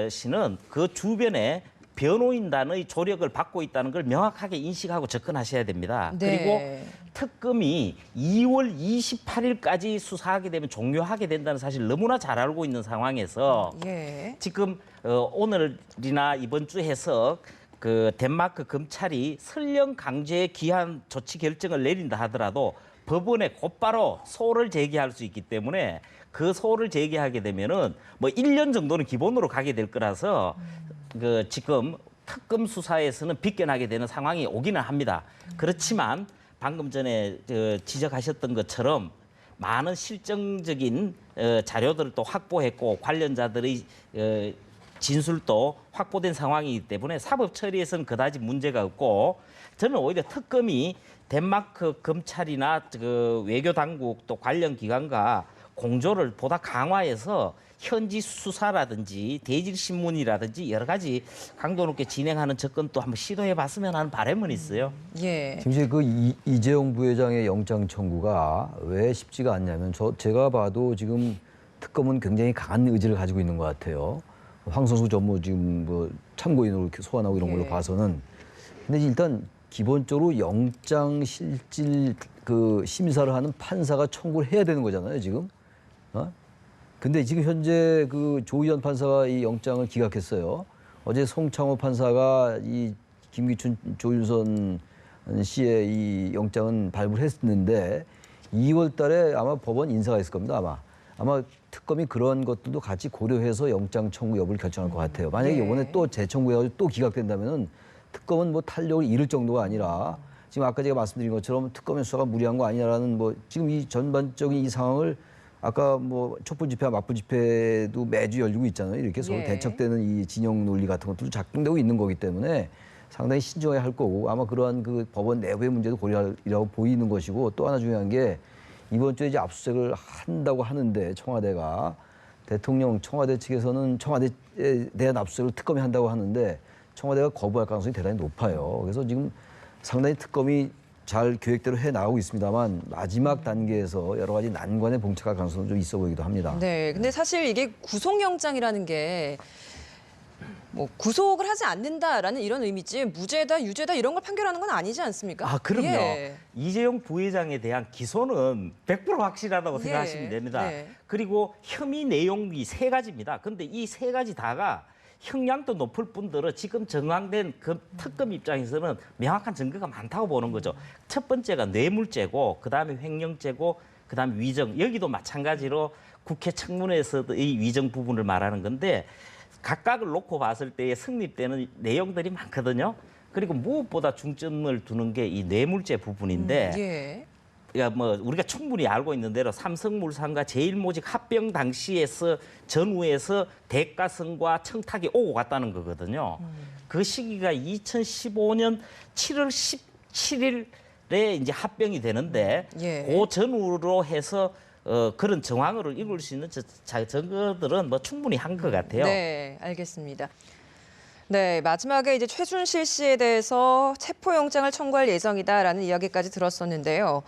씨는 그 주변에 변호인단의 조력을 받고 있다는 걸 명확하게 인식하고 접근하셔야 됩니다. 네. 그리고 특검이 2월 28일까지 수사하게 되면 종료하게 된다는 사실 너무나 잘 알고 있는 상황에서 예. 지금 오늘이나 이번 주 해서 그 덴마크 검찰이 설령 강제 기한 조치 결정을 내린다 하더라도 법원에 곧바로 소를 제기할 수 있기 때문에 그 소를 제기하게 되면은 뭐 1년 정도는 기본으로 가게 될 거라서 그 지금 특검 수사에서는 빗겨나게 되는 상황이 오기는 합니다. 그렇지만 방금 전에 지적하셨던 것처럼 많은 실정적인 자료들을 또 확보했고 관련자들의 진술도 확보된 상황이기 때문에 사법 처리에서는 그다지 문제가 없고, 저는 오히려 특검이 덴마크 검찰이나 그 외교 당국 또 관련 기관과 공조를 보다 강화해서 현지 수사라든지 대질 신문이라든지 여러 가지 강도 높게 진행하는 접근도 한번 시도해 봤으면 하는 바람은 있어요. 예. 지금 이제 그 이재용 부회장의 영장 청구가 왜 쉽지가 않냐면 제가 봐도 지금 특검은 굉장히 강한 의지를 가지고 있는 것 같아요. 황선수 전무 지금 뭐 참고인으로 이렇게 소환하고 이런 걸로 예. 봐서는. 근데 일단 기본적으로 영장 실질 그 심사를 하는 판사가 청구를 해야 되는 거잖아요, 지금. 근데 지금 현재 그 조희연 판사가 이 영장을 기각했어요. 어제 송창호 판사가 이 김기춘, 조윤선 씨의 이 영장은 발부를 했는데 2월 달에 아마 법원 인사가 있을 겁니다, 아마 특검이 그런 것들도 같이 고려해서 영장 청구 여부를 결정할 것 같아요. 만약에 네. 이번에 또 재청구해가지고 또 기각된다면은 특검은 뭐 탄력을 잃을 정도가 아니라 지금 아까 제가 말씀드린 것처럼 특검의 수사가 무리한 거 아니냐라는 뭐 지금 이 전반적인 이 상황을 아까 뭐 촛불 집회와 맞불 집회도 매주 열리고 있잖아요. 이렇게 서로 예. 대척되는 이 진영 논리 같은 것들도 작동되고 있는 거기 때문에 상당히 신중해야 할 거고 아마 그러한 그 법원 내부의 문제도 고려하리라고 보이는 것이고 또 하나 중요한 게 이번 주에 이제 압수수색을 한다고 하는데 청와대가 대통령 청와대 측에서는 청와대에 대한 압수수색을 특검이 한다고 하는데 청와대가 거부할 가능성이 대단히 높아요. 그래서 지금 상당히 특검이 잘 계획대로 해 나가고 있습니다만 마지막 단계에서 여러 가지 난관에 봉착할 가능성은 좀 있어 보이기도 합니다. 네, 근데 사실 이게 구속영장이라는 게 뭐 구속을 하지 않는다라는 이런 의미지 무죄다, 유죄다 이런 걸 판결하는 건 아니지 않습니까? 아, 그럼요. 예. 이재용 부회장에 대한 기소는 100% 확실하다고 예. 생각하시면 됩니다. 네. 그리고 혐의 내용이 3가지입니다. 그런데 이 3가지 다가 형량도 높을 뿐더러 지금 정황된 그 특검 입장에서는 명확한 증거가 많다고 보는 거죠. 첫 번째가 뇌물죄고 그다음에 횡령죄고 그다음에 위정. 여기도 마찬가지로 국회 청문회에서의 위정 부분을 말하는 건데 각각을 놓고 봤을 때에 성립되는 내용들이 많거든요. 그리고 무엇보다 중점을 두는 게 이 뇌물죄 부분인데 예. 그러니까 뭐 우리가 충분히 알고 있는 대로 삼성물산과 제일모직 합병 당시에서 전후에서 대가성과 청탁이 오고 갔다는 거거든요. 그 시기가 2015년 7월 17일에 이제 합병이 되는데 예. 그 전후로 해서 그런 정황을 이룰 수 있는 증거들은 뭐 충분히 한 것 같아요. 네, 알겠습니다. 네, 마지막에 이제 최순실 씨에 대해서 체포영장을 청구할 예정이다라는 이야기까지 들었었는데요.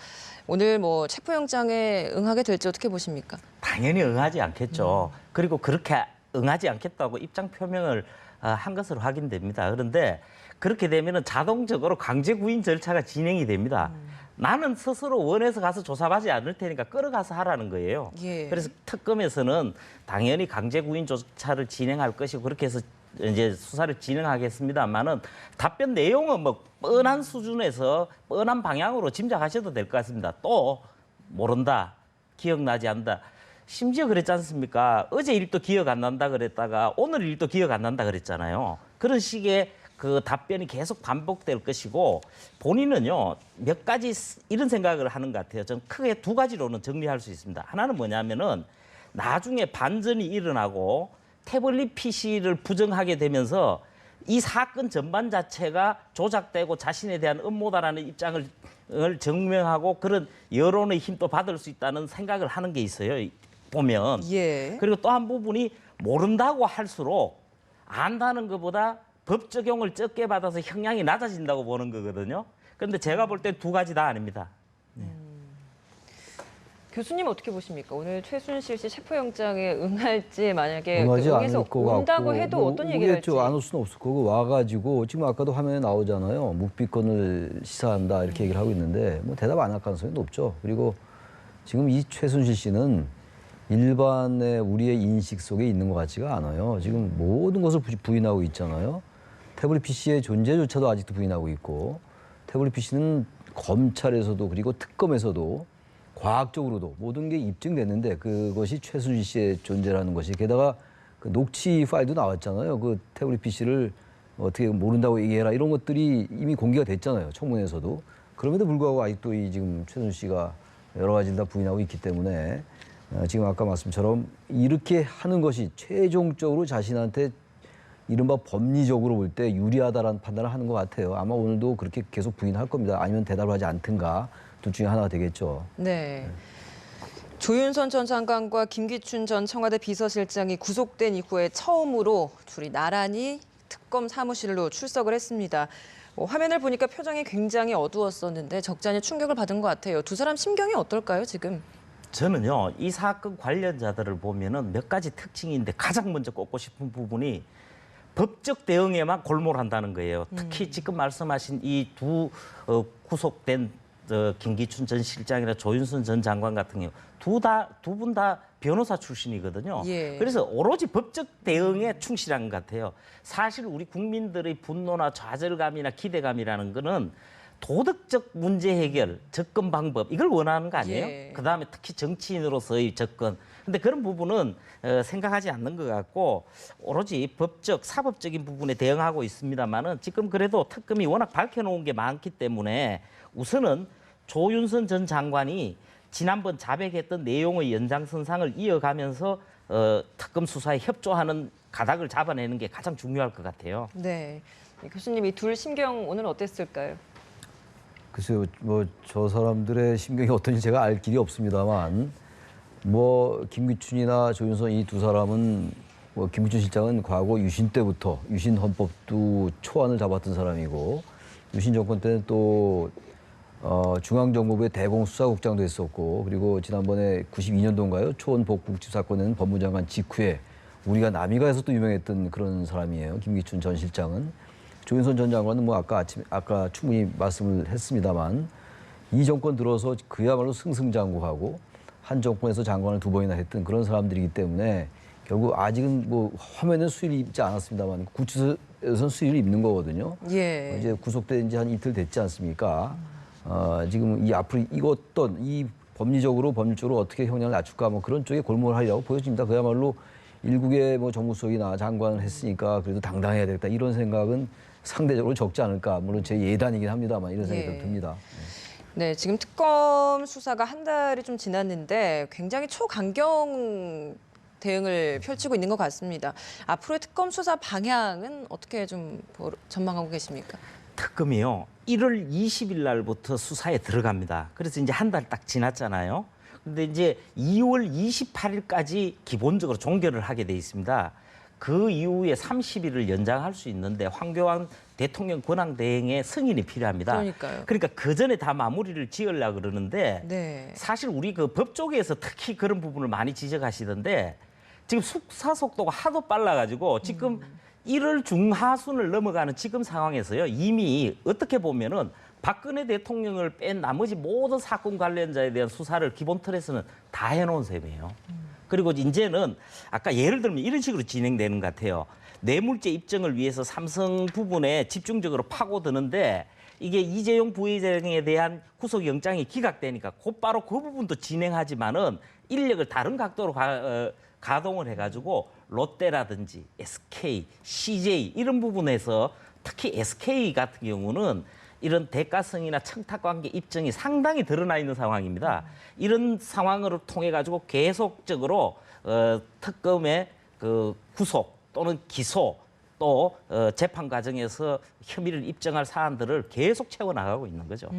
오늘 뭐 체포영장에 응하게 될지 어떻게 보십니까? 당연히 응하지 않겠죠. 그리고 그렇게 응하지 않겠다고 입장 표명을 한 것으로 확인됩니다. 그런데 그렇게 되면은 자동적으로 강제 구인 절차가 진행이 됩니다. 나는 스스로 원해서 가서 조사받지 않을 테니까 끌어가서 하라는 거예요. 예. 그래서 특검에서는 당연히 강제 구인 조사를 진행할 것이고 그렇게 해서 이제 수사를 진행하겠습니다만은 답변 내용은 뭐 뻔한 수준에서 뻔한 방향으로 짐작하셔도 될 것 같습니다. 또 모른다, 기억나지 않는다. 심지어 그랬지 않습니까? 어제 일도 기억 안 난다 그랬다가 오늘 일도 기억 안 난다 그랬잖아요. 그런 식의 그 답변이 계속 반복될 것이고 본인은요 몇 가지 이런 생각을 하는 것 같아요. 전 크게 2가지로는 정리할 수 있습니다. 하나는 뭐냐면은 나중에 반전이 일어나고 태블릿 PC를 부정하게 되면서 이 사건 전반 자체가 조작되고 자신에 대한 음모다라는 입장을 증명하고 그런 여론의 힘도 받을 수 있다는 생각을 하는 게 있어요. 보면. 예. 그리고 또 한 부분이 모른다고 할수록 안다는 것보다 법 적용을 적게 받아서 형량이 낮아진다고 보는 거거든요. 그런데 제가 볼 때 2가지 다 아닙니다. 교수님 어떻게 보십니까? 오늘 최순실 씨 체포영장에 응할지 만약에 응하지 응해서 않을 것 온다고 같고 해도 뭐 어떤 얘기를 할지. 안 올 수는 없을 거고 와가지고 지금 아까도 화면에 나오잖아요. 묵비권을 시사한다 이렇게 얘기를 하고 있는데 뭐 대답 안 할 가능성이 높죠. 그리고 지금 이 최순실 씨는 일반의 우리의 인식 속에 있는 것 같지가 않아요. 지금 모든 것을 부인하고 있잖아요. 태블릿 PC의 존재조차도 아직도 부인하고 있고 태블릿 PC는 검찰에서도 그리고 특검에서도 과학적으로도 모든 게 입증됐는데 그것이 최순실 씨의 존재라는 것이 게다가 그 녹취 파일도 나왔잖아요. 그 태블릿 PC를 어떻게 모른다고 얘기해라 이런 것들이 이미 공개가 됐잖아요. 청문회에서도. 그럼에도 불구하고 아직도 이 지금 최순실 씨가 여러 가지를 다 부인하고 있기 때문에 지금 아까 말씀처럼 이렇게 하는 것이 최종적으로 자신한테 이른바 법리적으로 볼 때 유리하다라는 판단을 하는 것 같아요. 아마 오늘도 그렇게 계속 부인할 겁니다. 아니면 대답을 하지 않든가 둘 중에 하나가 되겠죠. 네. 조윤선 전 장관과 김기춘 전 청와대 비서실장이 구속된 이후에 처음으로 둘이 나란히 특검 사무실로 출석을 했습니다. 화면을 보니까 표정이 굉장히 어두웠었는데 적잖이 충격을 받은 것 같아요. 두 사람 심경이 어떨까요, 지금? 저는요 이 사건 관련자들을 보면은 몇 가지 특징인데 가장 먼저 꼽고 싶은 부분이 법적 대응에만 골몰한다는 거예요. 특히 지금 말씀하신 이 두 구속된 김기춘 전 실장이나 조윤선 전 장관 같은 경우 두 분 다 변호사 출신이거든요. 예. 그래서 오로지 법적 대응에 충실한 것 같아요. 사실 우리 국민들의 분노나 좌절감이나 기대감이라는 거는 도덕적 문제 해결, 접근 방법 이걸 원하는 거 아니에요? 예. 그다음에 특히 정치인으로서의 접근. 근데 그런 부분은 생각하지 않는 것 같고 오로지 법적, 사법적인 부분에 대응하고 있습니다만은 지금 그래도 특검이 워낙 밝혀놓은 게 많기 때문에 우선은 조윤선 전 장관이 지난번 자백했던 내용의 연장선상을 이어가면서 특검 수사에 협조하는 가닥을 잡아내는 게 가장 중요할 것 같아요. 네. 교수님 이 둘 심경 오늘 어땠을까요? 글쎄요, 뭐 저 사람들의 심경이 어떤지 제가 알 길이 없습니다만, 뭐 김기춘이나 조윤선 이 두 사람은 뭐 김기춘 실장은 과거 유신 때부터 유신 헌법도 초안을 잡았던 사람이고, 유신 정권 때는 또 중앙정보부의 대공수사국장도 했었고, 그리고 지난번에 92년도인가요? 초원 복국집 사건에는 법무장관 직후에 우리가 남이가에서 또 유명했던 그런 사람이에요. 김기춘 전 실장은. 조윤선 전 장관은 뭐 아까 충분히 말씀을 했습니다만, 이 정권 들어서 그야말로 승승장구하고 한 정권에서 장관을 2번이나 했던 그런 사람들이기 때문에 결국 아직은 뭐 화면에 수위를 입지 않았습니다만 구치소에서는 수위를 입는 거거든요. 예. 이제 구속된 지 한 이틀 됐지 않습니까? 지금 이 앞으로 이 법률적으로 어떻게 형량을 낮출까 뭐 그런 쪽에 골몰을 하리라고 보여집니다. 그야말로 일국의 뭐 정무수석이나 장관을 했으니까 그래도 당당해야 되겠다 이런 생각은 상대적으로 적지 않을까. 물론 제 예단이긴 합니다만 이런 생각이 듭니다. 네, 지금 특검 수사가 한 달이 좀 지났는데 굉장히 초강경 대응을 펼치고 있는 것 같습니다. 앞으로의 특검 수사 방향은 어떻게 좀 전망하고 계십니까? 특검이요. 1월 20일 날부터 수사에 들어갑니다. 그래서 이제 한 달 딱 지났잖아요. 근데 이제 2월 28일까지 기본적으로 종결을 하게 돼 있습니다. 그 이후에 30일을 연장할 수 있는데 황교안 대통령 권한 대행의 승인이 필요합니다. 그러니까요. 그러니까 그 전에 다 마무리를 지으려고 그러는데 네. 사실 우리 그 법 쪽에서 특히 그런 부분을 많이 지적하시던데 지금 수사 속도가 하도 빨라가지고 지금 1월 중하순을 넘어가는 지금 상황에서요. 이미 어떻게 보면은 박근혜 대통령을 뺀 나머지 모든 사건 관련자에 대한 수사를 기본 틀에서는 다 해놓은 셈이에요. 그리고 이제는 아까 예를 들면 이런 식으로 진행되는 것 같아요. 뇌물죄 입증을 위해서 삼성 부분에 집중적으로 파고드는데 이게 이재용 부회장에 대한 구속영장이 기각되니까 곧바로 그 부분도 진행하지만은 인력을 다른 각도로 가동을 해가지고 롯데라든지 SK, CJ 이런 부분에서 특히 SK 같은 경우는 이런 대가성이나 청탁관계 입증이 상당히 드러나 있는 상황입니다. 이런 상황을 통해 가지고 계속적으로 특검의 그 구속 또는 기소 또 재판 과정에서 혐의를 입증할 사안들을 계속 채워나가고 있는 거죠.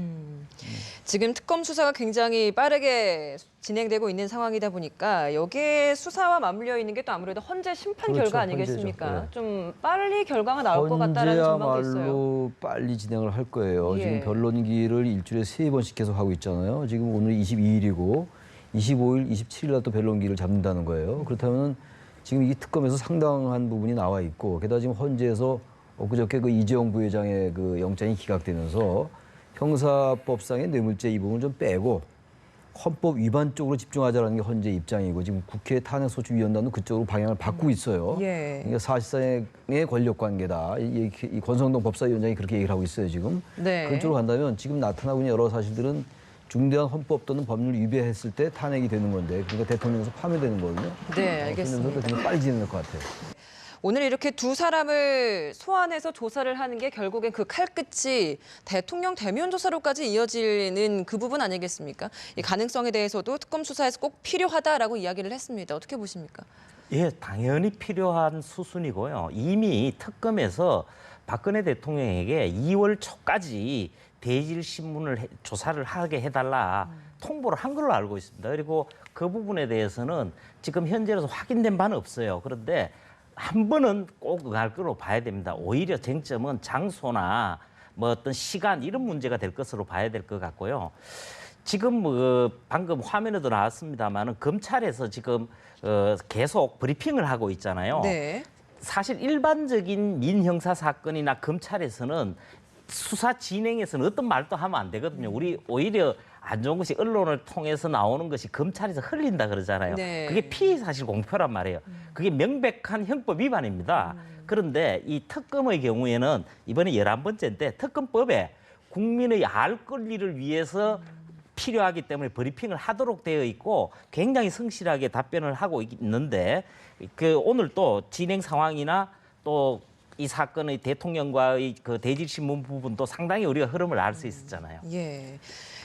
지금 특검 수사가 굉장히 빠르게 진행되고 있는 상황이다 보니까 여기에 수사와 맞물려 있는 게 또 아무래도 헌재 심판 그렇죠, 결과 아니겠습니까? 헌재죠. 네. 좀 빨리 결과가 나올 것 같다라는 전망도 있어요. 헌재야말로 빨리 진행을 할 거예요. 예. 지금 변론기를 일주일에 3번씩 계속 하고 있잖아요. 지금 오늘 22일이고 25일, 27일 날 또 변론기를 잡는다는 거예요. 그렇다면 지금 이 특검에서 상당한 부분이 나와 있고 게다가 지금 헌재에서 엊그저께 그 이재용 부회장의 그 영장이 기각되면서 형사법상의 뇌물죄 이 부분을 좀 빼고 헌법 위반 쪽으로 집중하자라는 게 헌재 입장이고 지금 국회 탄핵소추위원단도 그쪽으로 방향을 바꾸고 있어요. 예. 그러니까 사실상의 권력 관계다. 이 권성동 법사위원장이 그렇게 얘기를 하고 있어요 지금. 네. 그쪽으로 간다면 지금 나타나고 있는 여러 사실들은 중대한 헌법 또는 법률 위배했을 때 탄핵이 되는 건데 그러니까 대통령에서 파면되는 거거든요. 네, 알겠습니다. 그래서 굉장히 빨리 진행될 것 같아요. 오늘 이렇게 두 사람을 소환해서 조사를 하는 게 결국엔 그 칼끝이 대통령 대면 조사로까지 이어지는 그 부분 아니겠습니까? 이 가능성에 대해서도 특검 수사에서 꼭 필요하다라고 이야기를 했습니다. 어떻게 보십니까? 예, 당연히 필요한 수순이고요. 이미 특검에서 박근혜 대통령에게 2월 초까지 대질신문을 조사를 하게 해달라 통보를 한 걸로 알고 있습니다. 그리고 그 부분에 대해서는 지금 현재로서 확인된 바는 없어요. 그런데 한 번은 꼭 갈 거로 봐야 됩니다. 오히려 쟁점은 장소나 뭐 어떤 시간 이런 문제가 될 것으로 봐야 될 것 같고요. 지금 방금 화면에도 나왔습니다만은 검찰에서 지금 계속 브리핑을 하고 있잖아요. 네. 사실 일반적인 민형사 사건이나 검찰에서는 수사 진행에서는 어떤 말도 하면 안 되거든요. 우리 오히려 안 좋은 것이 언론을 통해서 나오는 것이 검찰에서 흘린다 그러잖아요. 네. 그게 피의사실 공표란 말이에요. 그게 명백한 형법 위반입니다. 그런데 이 특검의 경우에는 이번에 11번째인데 특검법에 국민의 알 권리를 위해서 필요하기 때문에 브리핑을 하도록 되어 있고 굉장히 성실하게 답변을 하고 있는데 그 오늘 또 진행 상황이나 또 이 사건의 대통령과의 그 대질신문 부분도 상당히 우리가 흐름을 알 수 있었잖아요. 예.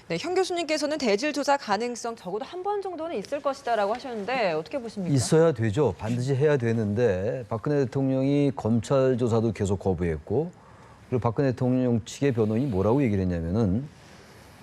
네, 현 교수님께서는 대질 조사 가능성 적어도 한 번 정도는 있을 것이다라고 하셨는데 어떻게 보십니까? 있어야 되죠. 반드시 해야 되는데 박근혜 대통령이 검찰 조사도 계속 거부했고 그리고 박근혜 대통령 측의 변호인이 뭐라고 얘기를 했냐면은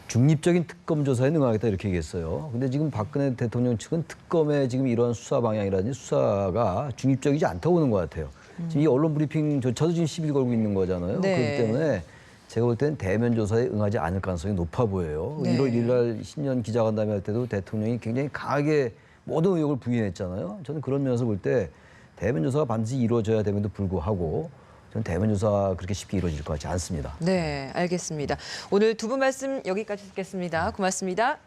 중립적인 특검 조사에 응하겠다 이렇게 얘기했어요. 근데 지금 박근혜 대통령 측은 특검의 지금 이러한 수사 방향이라든지 수사가 중립적이지 않다고 보는 것 같아요. 지금 이 언론 브리핑조차도 지금 시비 걸고 있는 거잖아요. 네. 그렇기 때문에 제가 볼 때는 대면 조사에 응하지 않을 가능성이 높아 보여요. 네. 1월 1일 날 신년 기자간담회 할 때도 대통령이 굉장히 강하게 모든 의혹을 부인했잖아요. 저는 그런 면에서 볼 때 대면 조사가 반드시 이루어져야 됨에도 불구하고 저는 대면 조사 그렇게 쉽게 이루어질 것 같지 않습니다. 네, 알겠습니다. 오늘 두 분 말씀 여기까지 듣겠습니다. 고맙습니다.